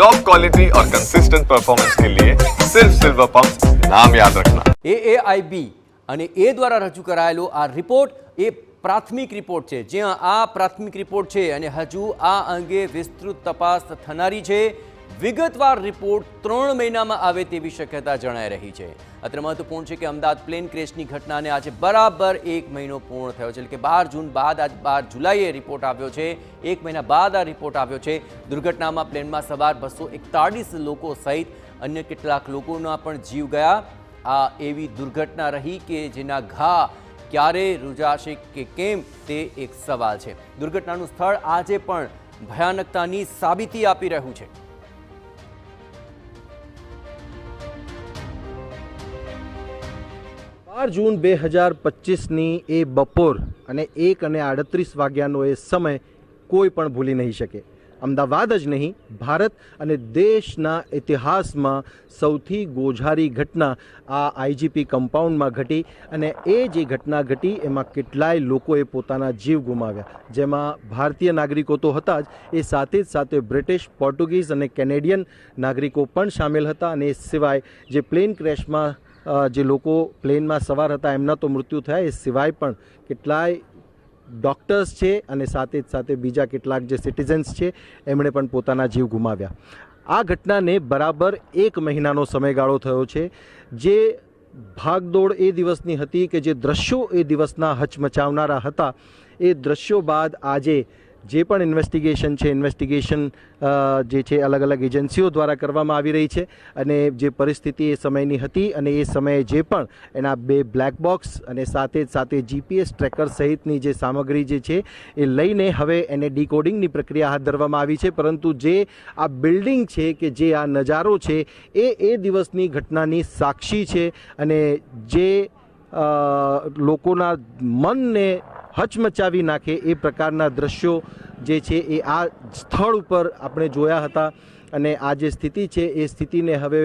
Top quality और consistent performance के लिए सिर्फ सिल्वर पंप नाम याद रखना। AAIB અને એ દ્વારા રજૂ કરાયેલો આ રિપોર્ટ એ પ્રાથમિક રિપોર્ટ છે, જ્યાં આ પ્રાથમિક રિપોર્ટ છે અને હજુ આ અંગે વિસ્તૃત તપાસ થનારી છે। વિગતવાર રિપોર્ટ 3 મહિનામાં આવે તેવી શક્યતા જણાઈ રહી છે। અત્રે મહત્વપૂર્ણ છે કે અમદાવાદ પ્લેન ક્રેશની ઘટનાને આજે બરાબર 1 મહિનો પૂર્ણ થયો છે, એટલે કે 12 જૂન બાદ આજ 12 જુલાઈએ રિપોર્ટ આવ્યો છે। 1 મહિના બાદ આ રિપોર્ટ આવ્યો છે। દુર્ઘટનામાં પ્લેનમાં સવાર 241 લોકો સહિત અન્ય કેટલાક લોકોના પણ જીવ ગયા। આ એવી દુર્ઘટના રહી કે જેના ઘા ક્યારે રૂજાશે કે કેમ તે એક સવાલ છે। દુર્ઘટનાનું સ્થળ આજે પણ ભયાનકતાની સાબિતી આપી રહ્યું છે। 12 જૂન 2025ની એ બપોર અને 1:38 વાગ્યાનો એ સમય કોઈ પણ ભૂલી નહીં શકે। અમદાવાદ જ નહીં, ભારત અને દેશના ઇતિહાસમાં સૌથી ગોઝારી ઘટના આ આઈજીપી કમ્પાઉન્ડમાં ઘટી અને એ જે ઘટના ઘટી એમાં કેટલાય લોકોએ પોતાના જીવ ગુમાવ્યા, જેમાં ભારતીય નાગરિકો તો હતા જ, એ સાથે જ સાથે બ્રિટિશ, પોર્ટુગીઝ અને કેનેડિયન નાગરિકો પણ સામેલ હતા। અને એ સિવાય જે પ્લેન ક્રેશમાં જે લોકો પ્લેનમાં સવાર હતા એમના તો મૃત્યુ થયા, એ સિવાય પણ કેટલાય ડૉક્ટર્સ છે અને સાથે જ સાથે બીજા કેટલાક જે સિટીઝન્સ છે એમણે પણ પોતાના જીવ ગુમાવ્યા। આ ઘટનાને બરાબર 1 મહિનાનો સમયગાળો થયો છે। જે ભાગદોડ એ દિવસની હતી કે જે દ્રશ્યો એ દિવસના હચમચાવનારા હતા, એ દ્રશ્યો બાદ આજે જે પણ ઇન્વેસ્ટિગેશન છે, ઇન્વેસ્ટિગેશન જે છે અલગ અલગ એજન્સીઓ દ્વારા કરવામાં આવી રહી છે। અને જે પરિસ્થિતિ એ સમયની હતી અને એ સમયે જે પણ એના 2 બ્લેક બોક્સ અને સાથે જ સાથે જીપીએસ ટ્રેકર સહિતની જે સામગ્રી જે છે એ લઈને હવે એને ડીકોડિંગની પ્રક્રિયા હાથ ધરવામાં આવી છે। પરંતુ જે આ બિલ્ડિંગ છે કે જે આ નજારો છે એ દિવસની ઘટનાની સાક્ષી છે અને જે લોકોના મનને હચમચાવી નાખે એ પ્રકારના દ્રશ્યો જે છે એ આ સ્થળ ઉપર આપણે જોયા હતા। અને આ જે સ્થિતિ છે એ સ્થિતિને હવે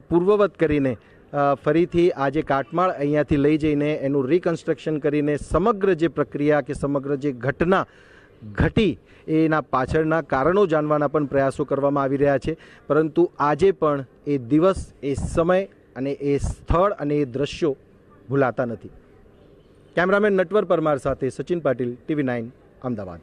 પૂર્વવત કરીને ફરીથી આજે કાટમાળ અહીંયાથી લઈ જઈને એનું રિકન્સ્ટ્રક્શન કરીને સમગ્ર જે પ્રક્રિયા કે સમગ્ર જે ઘટના ઘટી એના પાછળના કારણો જાણવાના પણ પ્રયાસો કરવામાં આવી રહ્યા છે। પરંતુ આજે પણ એ દિવસ, એ સમય અને એ સ્થળ અને એ દ્રશ્યો ભૂલાતા નથી। કેમેરામેન નટવર પરમાર સાથે સચિન પાટીલ, TV9 અમદાવાદ।